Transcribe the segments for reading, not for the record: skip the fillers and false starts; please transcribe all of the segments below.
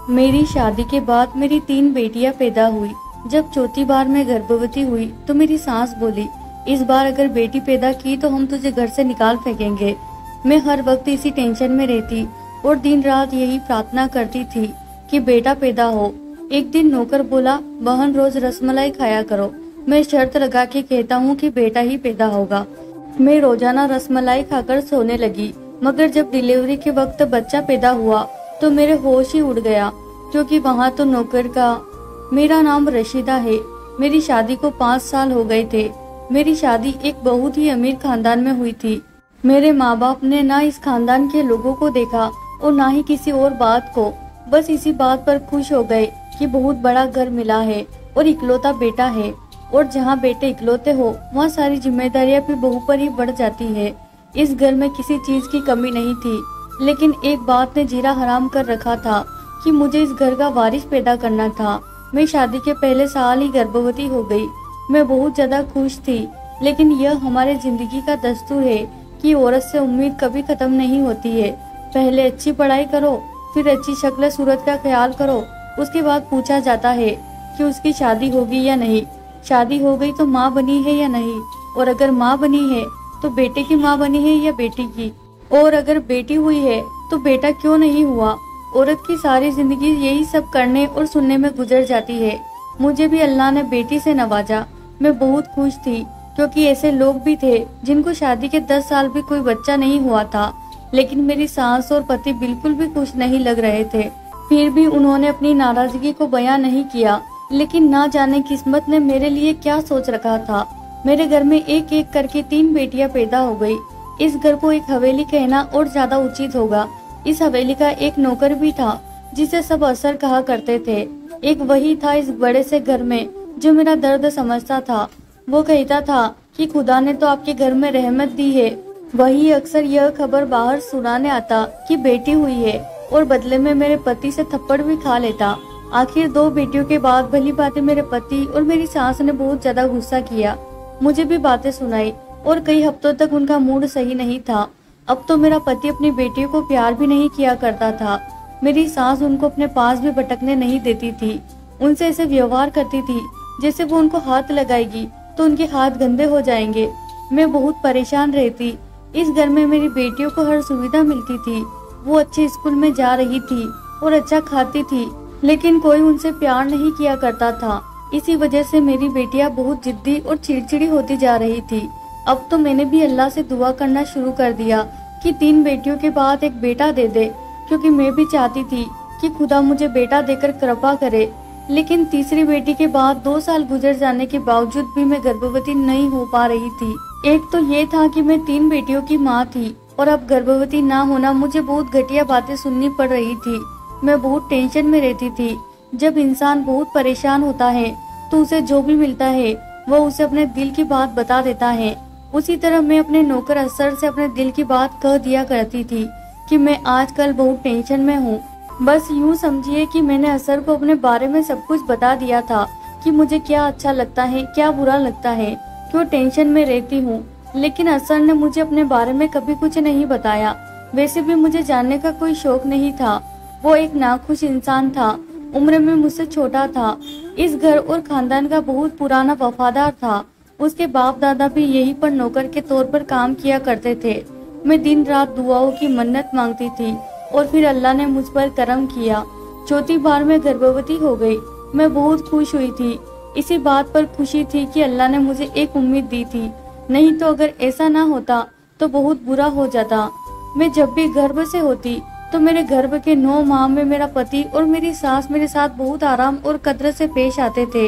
मेरी शादी के बाद मेरी 3 बेटियां पैदा हुई। जब चौथी बार मैं गर्भवती हुई तो मेरी सास बोली, इस बार अगर बेटी पैदा की तो हम तुझे घर से निकाल फेंकेंगे। मैं हर वक्त इसी टेंशन में रहती और दिन रात यही प्रार्थना करती थी कि बेटा पैदा हो। एक दिन नौकर बोला, बहन रोज रसमलाई खाया करो। मैं शर्त लगा के कहता हूँ कि बेटा ही पैदा होगा। मैं रोजाना रसमलाई खाकर सोने लगी, मगर जब डिलीवरी के वक्त बच्चा पैदा हुआ तो मेरे होश ही उड़ गया, क्योंकि वहाँ तो नौकर का। मेरा नाम रशीदा है। मेरी शादी को 5 साल हो गए थे। मेरी शादी एक बहुत ही अमीर खानदान में हुई थी। मेरे माँ बाप ने ना इस खानदान के लोगों को देखा और ना ही किसी और बात को। बस इसी बात पर खुश हो गए कि बहुत बड़ा घर मिला है और इकलौता बेटा है, और जहाँ बेटे इकलौते हो वहाँ सारी जिम्मेदारियाँ भी बहू पर ही बढ़ जाती है। इस घर में किसी चीज की कमी नहीं थी, लेकिन एक बात ने जीरा हराम कर रखा था कि मुझे इस घर का वारिस पैदा करना था। मैं शादी के पहले साल ही गर्भवती हो गई। मैं बहुत ज्यादा खुश थी, लेकिन यह हमारे जिंदगी का दस्तूर है कि औरत से उम्मीद कभी खत्म नहीं होती है। पहले अच्छी पढ़ाई करो, फिर अच्छी शक्ल सूरत का ख्याल करो, उसके बाद पूछा जाता है कि उसकी शादी होगी या नहीं। शादी हो गई तो माँ बनी है या नहीं, और अगर माँ बनी है तो बेटे की माँ बनी है या बेटी की, और अगर बेटी हुई है तो बेटा क्यों नहीं हुआ। औरत की सारी जिंदगी यही सब करने और सुनने में गुजर जाती है। मुझे भी अल्लाह ने बेटी से नवाजा। मैं बहुत खुश थी, क्योंकि ऐसे लोग भी थे जिनको शादी के 10 साल भी कोई बच्चा नहीं हुआ था, लेकिन मेरी सास और पति बिल्कुल भी खुश नहीं लग रहे थे। फिर भी उन्होंने अपनी नाराजगी को बयां नहीं किया, लेकिन ना जाने किस्मत ने मेरे लिए क्या सोच रखा था। मेरे घर में एक एक करके 3 बेटियां पैदा हो गई। इस घर को एक हवेली कहना और ज्यादा उचित होगा। इस हवेली का एक नौकर भी था जिसे सब असर कहा करते थे। एक वही था इस बड़े से घर में जो मेरा दर्द समझता था। वो कहता था कि खुदा ने तो आपके घर में रहमत दी है। वही अक्सर यह खबर बाहर सुनाने आता कि बेटी हुई है, और बदले में मेरे पति से थप्पड़ भी खा लेता। आखिर 2 बेटियों के बाद भली बातें मेरे पति और मेरी सास ने बहुत ज्यादा गुस्सा किया, मुझे भी बातें सुनाई, और कई हफ्तों तक उनका मूड सही नहीं था। अब तो मेरा पति अपनी बेटियों को प्यार भी नहीं किया करता था। मेरी सास उनको अपने पास भी भटकने नहीं देती थी। उनसे ऐसे व्यवहार करती थी जैसे वो उनको हाथ लगाएगी तो उनके हाथ गंदे हो जाएंगे। मैं बहुत परेशान रहती। इस घर में मेरी बेटियों को हर सुविधा मिलती थी। वो अच्छे स्कूल में जा रही थी और अच्छा खाती थी, लेकिन कोई उनसे प्यार नहीं किया करता था। इसी वजह से मेरी बेटियां बहुत जिद्दी और चिड़चिड़ी होती जा रही थी। अब तो मैंने भी अल्लाह से दुआ करना शुरू कर दिया कि 3 बेटियों के बाद एक बेटा दे दे, क्योंकि मैं भी चाहती थी कि खुदा मुझे बेटा देकर कृपा करे। लेकिन तीसरी बेटी के बाद 2 साल गुजर जाने के बावजूद भी मैं गर्भवती नहीं हो पा रही थी। एक तो ये था कि मैं 3 बेटियों की माँ थी, और अब गर्भवती ना होना मुझे बहुत घटिया बातें सुननी पड़ रही थी। मैं बहुत टेंशन में रहती थी। जब इंसान बहुत परेशान होता है तो उसे जो भी मिलता है वो उसे अपने दिल की बात बता देता है। उसी तरह मैं अपने नौकर असर से अपने दिल की बात कह दिया करती थी कि मैं आजकल बहुत टेंशन में हूँ। बस यूँ समझिए कि मैंने असर को अपने बारे में सब कुछ बता दिया था कि मुझे क्या अच्छा लगता है, क्या बुरा लगता है, क्यों टेंशन में रहती हूँ। लेकिन असर ने मुझे अपने बारे में कभी कुछ नहीं बताया। वैसे भी मुझे जानने का कोई शौक नहीं था। वो एक नाखुश इंसान था, उम्र में मुझसे छोटा था, इस घर और खानदान का बहुत पुराना वफादार था। उसके बाप दादा भी यहीं पर नौकर के तौर पर काम किया करते थे। मैं दिन रात दुआओं की मन्नत मांगती थी, और फिर अल्लाह ने मुझ पर करम किया। चौथी बार मैं गर्भवती हो गई। मैं बहुत खुश हुई थी। इसी बात पर खुशी थी कि अल्लाह ने मुझे एक उम्मीद दी थी, नहीं तो अगर ऐसा ना होता तो बहुत बुरा हो जाता। मैं जब भी गर्भ से होती तो मेरे गर्भ के 9 माह में मेरा पति और मेरी सास मेरे साथ बहुत आराम और कदर से पेश आते थे।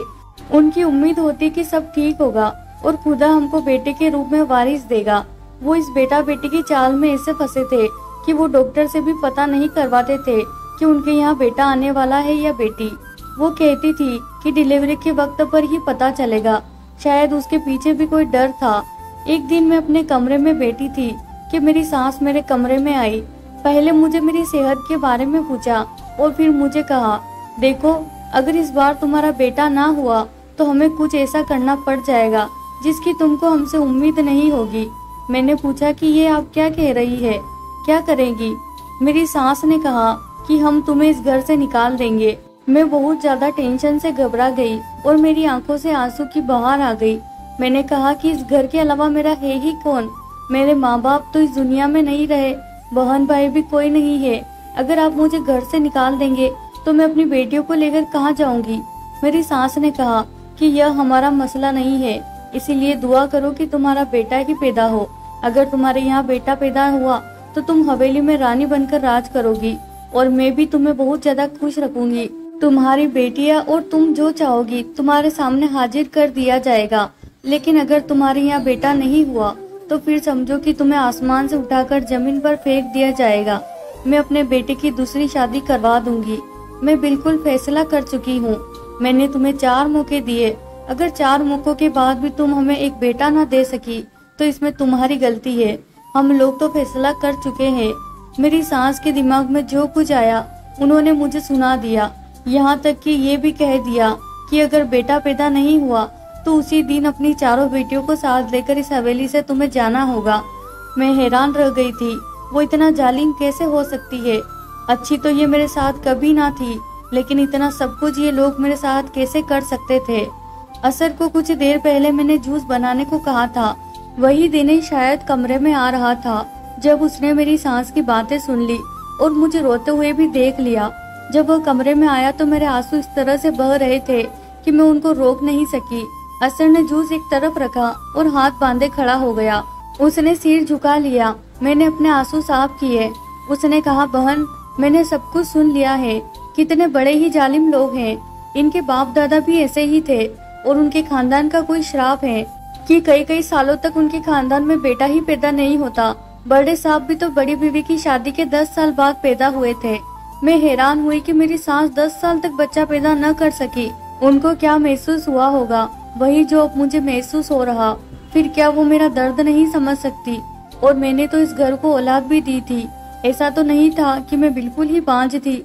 उनकी उम्मीद होती कि सब ठीक होगा और खुदा हमको बेटे के रूप में वारिस देगा। वो इस बेटा बेटी की चाल में ऐसे फंसे थे कि वो डॉक्टर से भी पता नहीं करवाते थे कि उनके यहाँ बेटा आने वाला है या बेटी। वो कहती थी कि डिलीवरी के वक्त पर ही पता चलेगा। शायद उसके पीछे भी कोई डर था। एक दिन मैं अपने कमरे में बैठी थी कि मेरी सास मेरे कमरे में आई। पहले मुझे मेरी सेहत के बारे में पूछा और फिर मुझे कहा, देखो अगर इस बार तुम्हारा बेटा ना हुआ तो हमें कुछ ऐसा करना पड़ जाएगा जिसकी तुमको हमसे उम्मीद नहीं होगी। मैंने पूछा कि ये आप क्या कह रही है, क्या करेंगी? मेरी सास ने कहा कि हम तुम्हें इस घर से निकाल देंगे। मैं बहुत ज्यादा टेंशन से घबरा गई और मेरी आंखों से आंसू की बहार आ गई। मैंने कहा कि इस घर के अलावा मेरा है ही कौन। मेरे माँ बाप तो इस दुनिया में नहीं रहे, बहन भाई भी कोई नहीं है। अगर आप मुझे घर से निकाल देंगे तो मैं अपनी बेटियों को लेकर कहाँ जाऊंगी। मेरी सास ने कहा कि यह हमारा मसला नहीं है, इसीलिए दुआ करो कि तुम्हारा बेटा ही पैदा हो। अगर तुम्हारे यहाँ बेटा पैदा हुआ तो तुम हवेली में रानी बनकर राज करोगी और मैं भी तुम्हें बहुत ज्यादा खुश रखूंगी। तुम्हारी बेटियां और तुम जो चाहोगी तुम्हारे सामने हाजिर कर दिया जाएगा। लेकिन अगर तुम्हारे यहाँ बेटा नहीं हुआ तो फिर समझो कि तुम्हें आसमान से उठाकर जमीन पर फेंक दिया जाएगा। मैं अपने बेटे की दूसरी शादी करवा दूंगी। मैं बिल्कुल फैसला कर चुकी हूँ। मैंने तुम्हें 4 मौके दिए, अगर 4 मौकों के बाद भी तुम हमें एक बेटा न दे सकी तो इसमें तुम्हारी गलती है। हम लोग तो फैसला कर चुके हैं। मेरी सास के दिमाग में जो कुछ आया उन्होंने मुझे सुना दिया। यहाँ तक कि ये भी कह दिया कि अगर बेटा पैदा नहीं हुआ तो उसी दिन अपनी 4 बेटियों को साथ लेकर इस हवेली से तुम्हें जाना होगा। मैं हैरान रह गई थी, वो इतना जालिम कैसे हो सकती है। अच्छी तो ये मेरे साथ कभी ना थी, लेकिन इतना सब कुछ ये लोग मेरे साथ कैसे कर सकते थे। असर को कुछ देर पहले मैंने जूस बनाने को कहा था। वही दिन शायद कमरे में आ रहा था जब उसने मेरी सास की बातें सुन ली और मुझे रोते हुए भी देख लिया। जब वह कमरे में आया तो मेरे आंसू इस तरह से बह रहे थे कि मैं उनको रोक नहीं सकी। असर ने जूस एक तरफ रखा और हाथ बांधे खड़ा हो गया। उसने सिर झुका लिया। मैंने अपने आंसू साफ किए। उसने कहा, बहन, मैंने सब कुछ सुन लिया है। कितने बड़े ही जालिम लोग हैं। इनके बाप दादा भी ऐसे ही थे और उनके खानदान का कोई श्राप है कि कई सालों तक उनके खानदान में बेटा ही पैदा नहीं होता। बड़े साहब भी तो बड़ी बीवी की शादी के 10 साल बाद पैदा हुए थे। मैं हैरान हुई कि मेरी सास 10 साल तक बच्चा पैदा न कर सकी। उनको क्या महसूस हुआ होगा, वही जो अब मुझे महसूस हो रहा। फिर क्या वो मेरा दर्द नहीं समझ सकती? और मैंने तो इस घर को औलाद भी दी थी। ऐसा तो नहीं था कि मैं बिल्कुल ही बांझ थी।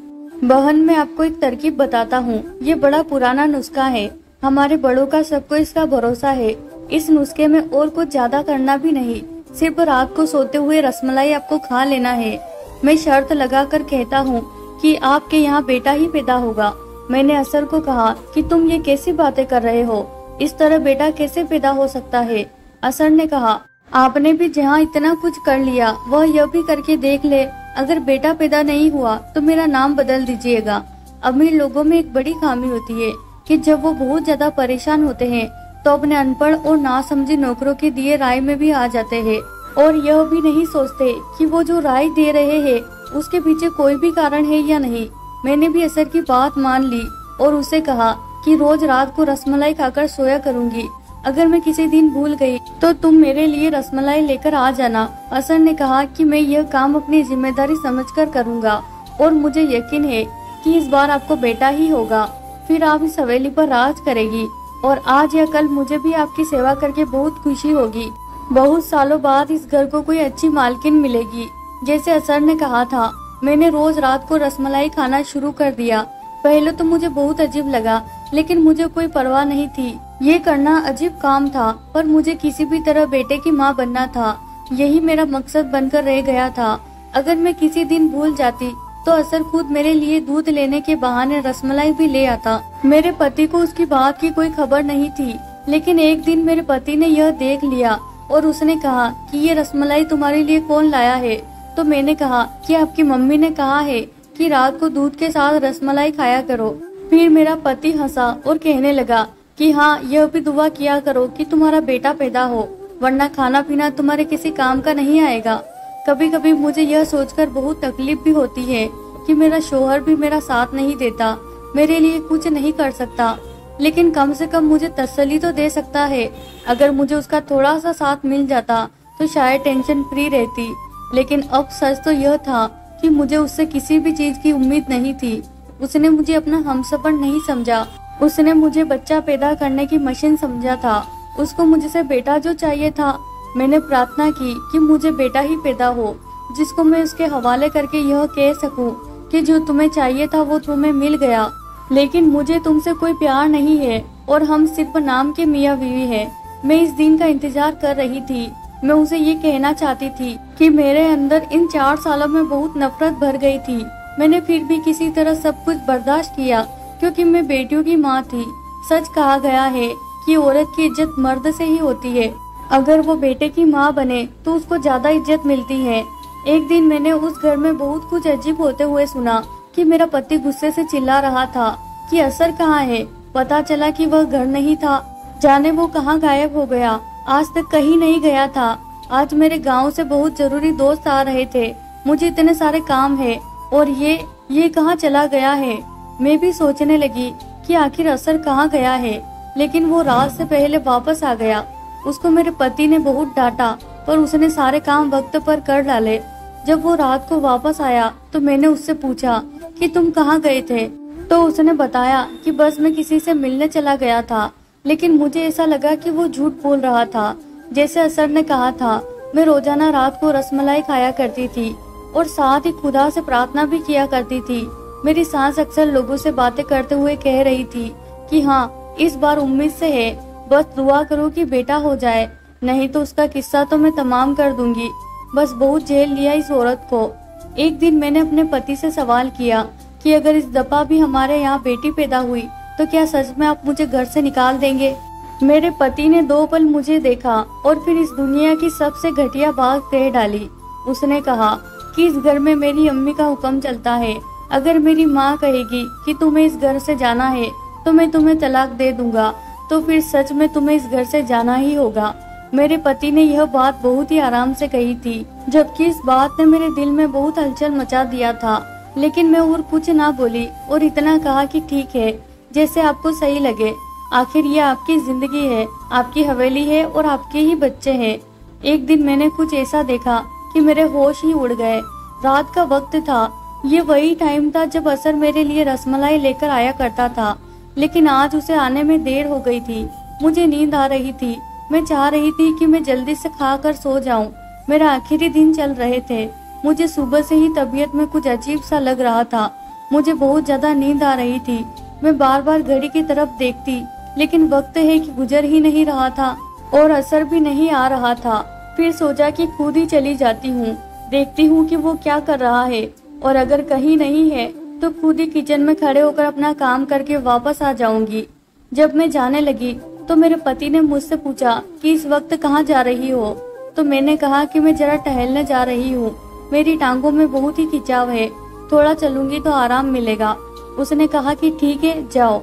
बहन, मैं आपको एक तरकीब बताता हूँ। ये बड़ा पुराना नुस्खा है। हमारे बड़ों का सबको इसका भरोसा है। इस नुस्खे में और कुछ ज्यादा करना भी नहीं, सिर्फ रात को सोते हुए रसमलाई आपको खा लेना है। मैं शर्त लगा कर कहता हूँ कि आपके यहाँ बेटा ही पैदा होगा। मैंने असर को कहा कि तुम ये कैसी बातें कर रहे हो, इस तरह बेटा कैसे पैदा हो सकता है। असर ने कहा, आपने भी जहाँ इतना कुछ कर लिया वह यह भी करके देख ले। अगर बेटा पैदा नहीं हुआ तो मेरा नाम बदल दीजिएगा। अमीर लोगों में एक बड़ी खामी होती है कि जब वो बहुत ज्यादा परेशान होते हैं तो अपने अनपढ़ और नासमझी नौकरों के दिए राय में भी आ जाते हैं और यह भी नहीं सोचते कि वो जो राय दे रहे हैं उसके पीछे कोई भी कारण है या नहीं। मैंने भी असर की बात मान ली और उसे कहा कि रोज रात को रसमलाई खाकर सोया करूंगी। अगर मैं किसी दिन भूल गई तो तुम मेरे लिए रसमलाई लेकर आ जाना। असर ने कहा कि मैं यह काम अपनी जिम्मेदारी समझकर करूंगा और मुझे यकीन है कि इस बार आपको बेटा ही होगा। फिर आप इस हवेली पर राज करेगी और आज या कल मुझे भी आपकी सेवा करके बहुत खुशी होगी। बहुत सालों बाद इस घर को कोई अच्छी मालकिन मिलेगी। जैसे असर ने कहा था, मैंने रोज रात को रसमलाई खाना शुरू कर दिया। पहले तो मुझे बहुत अजीब लगा, लेकिन मुझे कोई परवाह नहीं थी। ये करना अजीब काम था, पर मुझे किसी भी तरह बेटे की माँ बनना था। यही मेरा मकसद बनकर रह गया था। अगर मैं किसी दिन भूल जाती तो असर खुद मेरे लिए दूध लेने के बहाने रसमलाई भी ले आता। मेरे पति को उसकी बात की कोई खबर नहीं थी, लेकिन एक दिन मेरे पति ने यह देख लिया और उसने कहा कि ये रसमलाई तुम्हारे लिए कौन लाया है। तो मैंने कहा कि आपकी मम्मी ने कहा है कि रात को दूध के साथ रसमलाई खाया करो। फिर मेरा पति हंसा और कहने लगा कि हाँ, यह भी दुआ किया करो कि तुम्हारा बेटा पैदा हो, वरना खाना पीना तुम्हारे किसी काम का नहीं आएगा। कभी कभी मुझे यह सोचकर बहुत तकलीफ भी होती है कि मेरा शोहर भी मेरा साथ नहीं देता, मेरे लिए कुछ नहीं कर सकता, लेकिन कम से कम मुझे तसल्ली तो दे सकता है। अगर मुझे उसका थोड़ा सा साथ मिल जाता तो शायद टेंशन फ्री रहती। लेकिन अब सच तो यह था कि मुझे उससे किसी भी चीज की उम्मीद नहीं थी। उसने मुझे अपना हमसफर नहीं समझा। उसने मुझे बच्चा पैदा करने की मशीन समझा था। उसको मुझसे बेटा जो चाहिए था। मैंने प्रार्थना की कि मुझे बेटा ही पैदा हो, जिसको मैं उसके हवाले करके यह कह सकूं कि जो तुम्हें चाहिए था वो तुम्हें मिल गया। लेकिन मुझे तुमसे कोई प्यार नहीं है और हम सिर्फ नाम के मियाँ बीवी हैं। मैं इस दिन का इंतजार कर रही थी। मैं उसे ये कहना चाहती थी कि मेरे अंदर इन 4 सालों में बहुत नफरत भर गई थी। मैंने फिर भी किसी तरह सब कुछ बर्दाश्त किया, क्योंकि मैं बेटियों की माँ थी। सच कहा गया है कि औरत की इज्जत मर्द से ही होती है। अगर वो बेटे की माँ बने तो उसको ज्यादा इज्जत मिलती है। एक दिन मैंने उस घर में बहुत कुछ अजीब होते हुए सुना कि मेरा पति गुस्से से चिल्ला रहा था कि असर कहाँ है। पता चला कि वह घर नहीं था। जाने वो कहाँ गायब हो गया। आज तक कहीं नहीं गया था। आज मेरे गांव से बहुत जरूरी दोस्त आ रहे थे। मुझे इतने सारे काम है और ये कहाँ चला गया है। मैं भी सोचने लगी कि आखिर असर कहाँ गया है, लेकिन वो रात से पहले वापस आ गया। उसको मेरे पति ने बहुत डांटा, पर उसने सारे काम वक्त पर कर डाले। जब वो रात को वापस आया तो मैंने उससे पूछा कि तुम कहाँ गए थे, तो उसने बताया कि बस मैं किसी से मिलने चला गया था। लेकिन मुझे ऐसा लगा कि वो झूठ बोल रहा था। जैसे असर ने कहा था, मैं रोजाना रात को रसमलाई खाया करती थी और साथ ही खुदा से प्रार्थना भी किया करती थी। मेरी सास अक्सर लोगों से बातें करते हुए कह रही थी कि हाँ, इस बार उम्मीद से है, बस दुआ करो कि बेटा हो जाए, नहीं तो उसका किस्सा तो मैं तमाम कर दूंगी। बस बहुत झेल लिया इस औरत को। एक दिन मैंने अपने पति से सवाल किया कि अगर इस दफा भी हमारे यहाँ बेटी पैदा हुई तो क्या सच में आप मुझे घर से निकाल देंगे। मेरे पति ने 2 पल मुझे देखा और फिर इस दुनिया की सबसे घटिया बात कह डाली। उसने कहा कि इस घर में मेरी अम्मी का हुक्म चलता है। अगर मेरी माँ कहेगी कि तुम्हें इस घर से जाना है तो मैं तुम्हें तलाक दे दूंगा, तो फिर सच में तुम्हें इस घर से जाना ही होगा। मेरे पति ने यह बात बहुत ही आराम से कही थी, जबकि इस बात ने मेरे दिल में बहुत हलचल मचा दिया था। लेकिन मैं और कुछ ना बोली और इतना कहा कि ठीक है, जैसे आपको सही लगे। आखिर ये आपकी जिंदगी है, आपकी हवेली है और आपके ही बच्चे हैं। एक दिन मैंने कुछ ऐसा देखा कि मेरे होश ही उड़ गए। रात का वक्त था। ये वही टाइम था जब असर मेरे लिए रसमलाई लेकर आया करता था, लेकिन आज उसे आने में देर हो गई थी। मुझे नींद आ रही थी। मैं चाह रही थी कि मैं जल्दी से खाकर सो जाऊं। मेरा आखिरी दिन चल रहे थे। मुझे सुबह से ही तबीयत में कुछ अजीब सा लग रहा था। मुझे बहुत ज्यादा नींद आ रही थी। मैं बार बार घड़ी की तरफ देखती, लेकिन वक्त है कि गुजर ही नहीं रहा था और असर भी नहीं आ रहा था। फिर सोचा कि खुद ही चली जाती हूँ, देखती हूँ कि वो क्या कर रहा है, और अगर कहीं नहीं है तो खुद ही किचन में खड़े होकर अपना काम करके वापस आ जाऊंगी। जब मैं जाने लगी तो मेरे पति ने मुझसे पूछा कि इस वक्त कहाँ जा रही हो, तो मैंने कहा कि मैं जरा टहलने जा रही हूँ। मेरी टांगों में बहुत ही खिंचाव है, थोड़ा चलूंगी तो आराम मिलेगा। उसने कहा कि ठीक है, जाओ।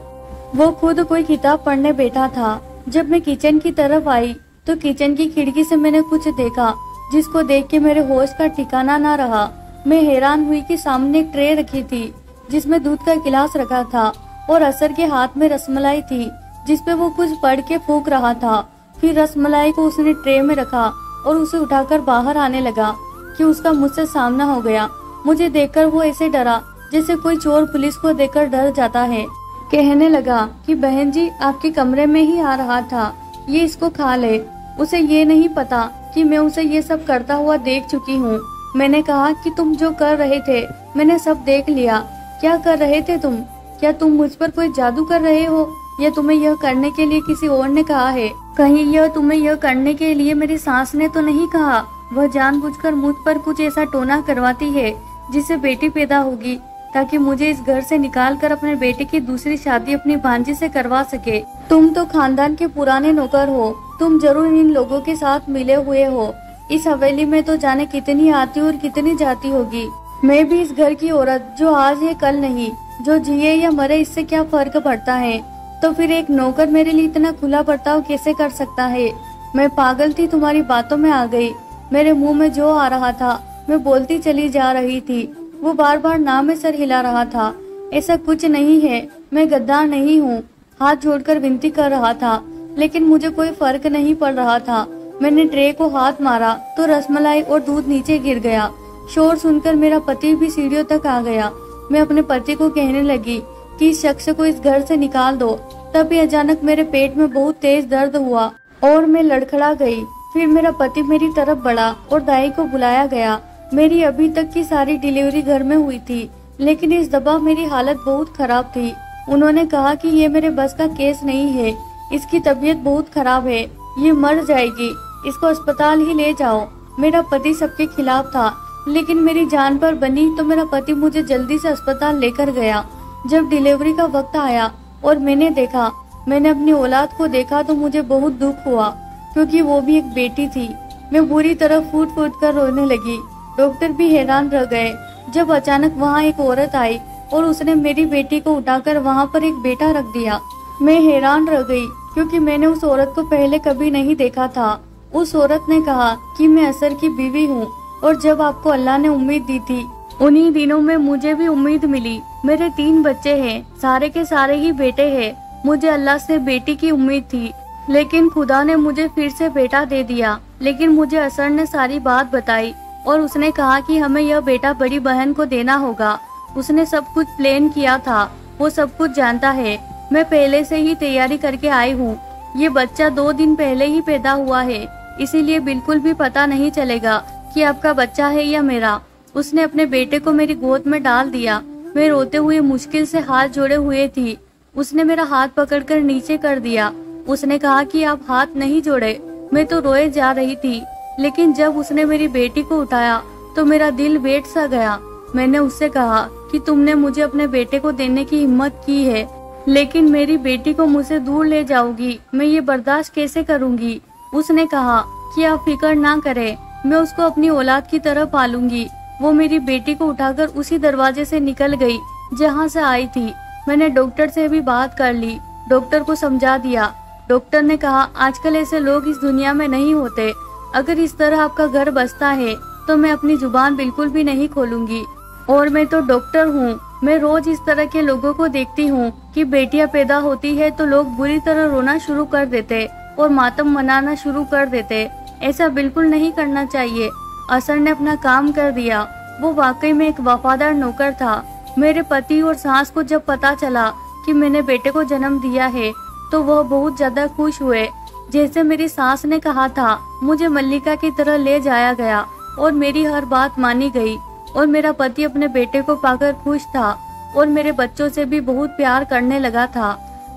वो खुद कोई किताब पढ़ने बैठा था। जब मैं किचन की तरफ आई तो किचन की खिड़की से मैंने कुछ देखा, जिसको देख के मेरे होश का ठिकाना ना रहा। मैं हैरान हुई कि सामने एक ट्रे रखी थी जिसमें दूध का गिलास रखा था और असर के हाथ में रसमलाई थी जिसपे वो कुछ पढ़ के फूंक रहा था। फिर रसमलाई को उसने ट्रे में रखा और उसे उठाकर बाहर आने लगा कि उसका मुझसे सामना हो गया। मुझे देखकर वो ऐसे डरा जैसे कोई चोर पुलिस को देखकर डर जाता है। कहने लगा कि बहन जी, आपके कमरे में ही आ रहा था, ये इसको खा ले। उसे ये नहीं पता कि मैं उसे ये सब करता हुआ देख चुकी हूँ। मैंने कहा कि तुम जो कर रहे थे मैंने सब देख लिया। क्या कर रहे थे तुम? क्या तुम मुझ पर कोई जादू कर रहे हो, या तुम्हें यह करने के लिए किसी और ने कहा है? कहीं यह तुम्हें यह करने के लिए मेरी सास ने तो नहीं कहा? वह जानबूझकर मुझ पर कुछ ऐसा टोना करवाती है जिससे बेटी पैदा होगी, ताकि मुझे इस घर से निकालकर अपने बेटे की दूसरी शादी अपनी भांजी से करवा सके। तुम तो खानदान के पुराने नौकर हो, तुम जरूर इन लोगों के साथ मिले हुए हो। इस हवेली में तो जाने कितनी आती और कितनी जाती होगी। मैं भी इस घर की औरत, जो आज है कल नहीं, जो जिए या मरे इससे क्या फर्क पड़ता है। तो फिर एक नौकर मेरे लिए इतना खुला बर्ताव कैसे कर सकता है? मैं पागल थी, तुम्हारी बातों में आ गई। मेरे मुंह में जो आ रहा था मैं बोलती चली जा रही थी। वो बार बार ना में सर हिला रहा था। ऐसा कुछ नहीं है, मैं गद्दार नहीं हूँ। हाथ जोड़कर विनती कर रहा था, लेकिन मुझे कोई फर्क नहीं पड़ रहा था। मैंने ट्रे को हाथ मारा तो रसमलाई और दूध नीचे गिर गया। शोर सुनकर मेरा पति भी सीढ़ियों तक आ गया। मैं अपने पति को कहने लगी कि इस शख्स को इस घर से निकाल दो। तभी अचानक मेरे पेट में बहुत तेज दर्द हुआ और मैं लड़खड़ा गई। फिर मेरा पति मेरी तरफ बढ़ा और दाई को बुलाया गया। मेरी अभी तक की सारी डिलीवरी घर में हुई थी, लेकिन इस दफा मेरी हालत बहुत खराब थी। उन्होंने कहा कि ये मेरे बस का केस नहीं है, इसकी तबीयत बहुत खराब है, ये मर जाएगी, इसको अस्पताल ही ले जाओ। मेरा पति सबके खिलाफ था, लेकिन मेरी जान पर बनी तो मेरा पति मुझे जल्दी से अस्पताल लेकर गया। जब डिलीवरी का वक्त आया और मैंने अपनी औलाद को देखा तो मुझे बहुत दुख हुआ, क्योंकि वो भी एक बेटी थी। मैं बुरी तरह फूट फूट कर रोने लगी। डॉक्टर भी हैरान रह गए जब अचानक वहाँ एक औरत आई और उसने मेरी बेटी को उठाकर वहाँ पर एक बेटा रख दिया। मैं हैरान रह गई, क्योंकि मैंने उस औरत को पहले कभी नहीं देखा था। उस औरत ने कहा कि मैं असर की बीवी हूँ, और जब आपको अल्लाह ने उम्मीद दी थी, उन्हीं दिनों में मुझे भी उम्मीद मिली। मेरे 3 बच्चे हैं, सारे के सारे ही बेटे हैं। मुझे अल्लाह से बेटी की उम्मीद थी, लेकिन खुदा ने मुझे फिर से बेटा दे दिया। लेकिन मुझे असर ने सारी बात बताई और उसने कहा कि हमें यह बेटा बड़ी बहन को देना होगा। उसने सब कुछ प्लान किया था, वो सब कुछ जानता है। मैं पहले से ही तैयारी करके आई हूँ। ये बच्चा 2 दिन पहले ही पैदा हुआ है, इसीलिए बिल्कुल भी पता नहीं चलेगा कि आपका बच्चा है या मेरा। उसने अपने बेटे को मेरी गोद में डाल दिया। मैं रोते हुए मुश्किल से हाथ जोड़े हुए थी। उसने मेरा हाथ पकड़कर नीचे कर दिया। उसने कहा कि आप हाथ नहीं जोड़े। मैं तो रोए जा रही थी, लेकिन जब उसने मेरी बेटी को उठाया तो मेरा दिल बैठ सा गया। मैंने उससे कहा कि तुमने मुझे अपने बेटे को देने की हिम्मत की है, लेकिन मेरी बेटी को मुझसे दूर ले जाओगी, मैं ये बर्दाश्त कैसे करूँगी। उसने कहा कि आप फिक्र ना करें, मैं उसको अपनी औलाद की तरह पालूंगी। वो मेरी बेटी को उठाकर उसी दरवाजे से निकल गई जहाँ से आई थी। मैंने डॉक्टर से भी बात कर ली, डॉक्टर को समझा दिया। डॉक्टर ने कहा आजकल ऐसे लोग इस दुनिया में नहीं होते। अगर इस तरह आपका घर बसता है तो मैं अपनी जुबान बिल्कुल भी नहीं खोलूंगी। और मैं तो डॉक्टर हूँ। मैं रोज इस तरह के लोगों को देखती हूँ कि बेटियां पैदा होती है तो लोग बुरी तरह रोना शुरू कर देते और मातम मनाना शुरू कर देते। ऐसा बिल्कुल नहीं करना चाहिए। असर ने अपना काम कर दिया। वो वाकई में एक वफादार नौकर था। मेरे पति और सास को जब पता चला कि मैंने बेटे को जन्म दिया है तो वह बहुत ज्यादा खुश हुए। जैसे मेरी सास ने कहा था, मुझे मल्लिका की तरह ले जाया गया और मेरी हर बात मानी गई। और मेरा पति अपने बेटे को पाकर खुश था और मेरे बच्चों से भी बहुत प्यार करने लगा था।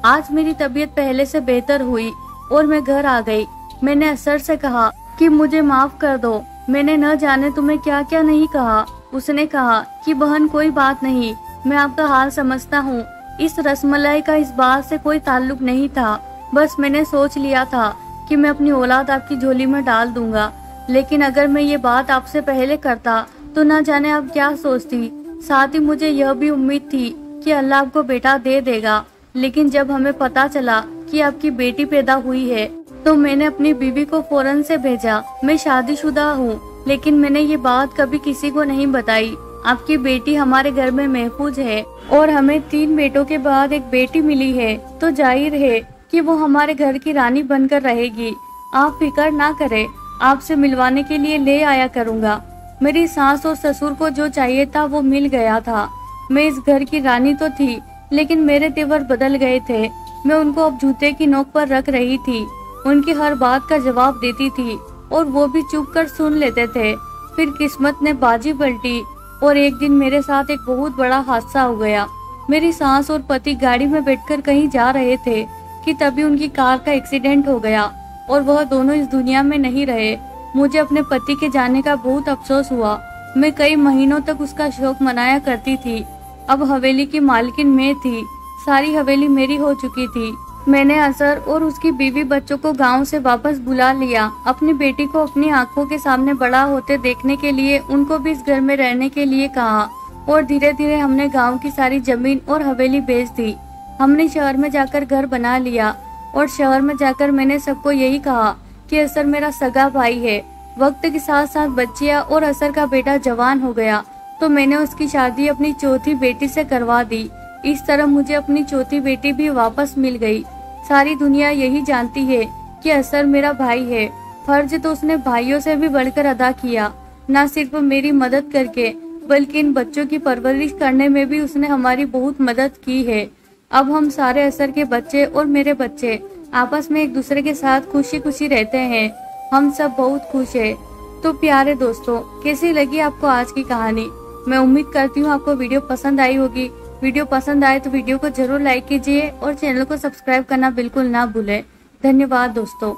आज मेरी तबीयत पहले से बेहतर हुई और मैं घर आ गई। मैंने असर से कहा कि मुझे माफ कर दो, मैंने न जाने तुम्हें क्या क्या नहीं कहा। उसने कहा कि बहन कोई बात नहीं, मैं आपका हाल समझता हूँ। इस रसमलाई का इस बात से कोई ताल्लुक नहीं था। बस मैंने सोच लिया था कि मैं अपनी औलाद आपकी झोली में डाल दूंगा, लेकिन अगर मैं ये बात आपसे पहले करता तो न जाने आप क्या सोचती। साथ ही मुझे यह भी उम्मीद थी कि अल्लाह आपको बेटा दे देगा। लेकिन जब हमें पता चला कि आपकी बेटी पैदा हुई है तो मैंने अपनी बीवी को फौरन से भेजा। मैं शादीशुदा हूँ, लेकिन मैंने ये बात कभी किसी को नहीं बताई। आपकी बेटी हमारे घर में महफूज है और हमें 3 बेटों के बाद एक बेटी मिली है, तो जाहिर है कि वो हमारे घर की रानी बनकर रहेगी। आप फिक्र ना करें, आपसे मिलवाने के लिए ले आया करूँगा। मेरी सास और ससुर को जो चाहिए था वो मिल गया था। मैं इस घर की रानी तो थी, लेकिन मेरे तेवर बदल गए थे। मैं उनको अब जूते की नोक पर रख रही थी, उनकी हर बात का जवाब देती थी और वो भी चुप कर सुन लेते थे। फिर किस्मत ने बाजी पलटी और एक दिन मेरे साथ एक बहुत बड़ा हादसा हो गया। मेरी सास और पति गाड़ी में बैठकर कहीं जा रहे थे कि तभी उनकी कार का एक्सीडेंट हो गया और वह दोनों इस दुनिया में नहीं रहे। मुझे अपने पति के जाने का बहुत अफसोस हुआ। मैं कई महीनों तक उसका शोक मनाया करती थी। अब हवेली की मालकिन मैं थी, सारी हवेली मेरी हो चुकी थी। मैंने असर और उसकी बीवी बच्चों को गांव से वापस बुला लिया। अपनी बेटी को अपनी आंखों के सामने बड़ा होते देखने के लिए उनको भी इस घर में रहने के लिए कहा और धीरे धीरे हमने गांव की सारी जमीन और हवेली बेच दी। हमने शहर में जाकर घर बना लिया और शहर में जाकर मैंने सबको यही कहा कि असर मेरा सगा भाई है। वक्त के साथ साथ बच्चियां और असर का बेटा जवान हो गया तो मैंने उसकी शादी अपनी चौथी बेटी से करवा दी। इस तरह मुझे अपनी चौथी बेटी भी वापस मिल गई। सारी दुनिया यही जानती है कि असर मेरा भाई है। फर्ज तो उसने भाइयों से भी बढ़कर अदा किया। न सिर्फ मेरी मदद करके बल्कि इन बच्चों की परवरिश करने में भी उसने हमारी बहुत मदद की है। अब हम सारे असर के बच्चे और मेरे बच्चे आपस में एक दूसरे के साथ खुशी खुशी रहते हैं। हम सब बहुत खुश है। तो प्यारे दोस्तों, कैसी लगी आपको आज की कहानी? मैं उम्मीद करती हूँ आपको वीडियो पसंद आई होगी। वीडियो पसंद आए तो वीडियो को जरूर लाइक कीजिए और चैनल को सब्सक्राइब करना बिल्कुल ना भूलें। धन्यवाद दोस्तों।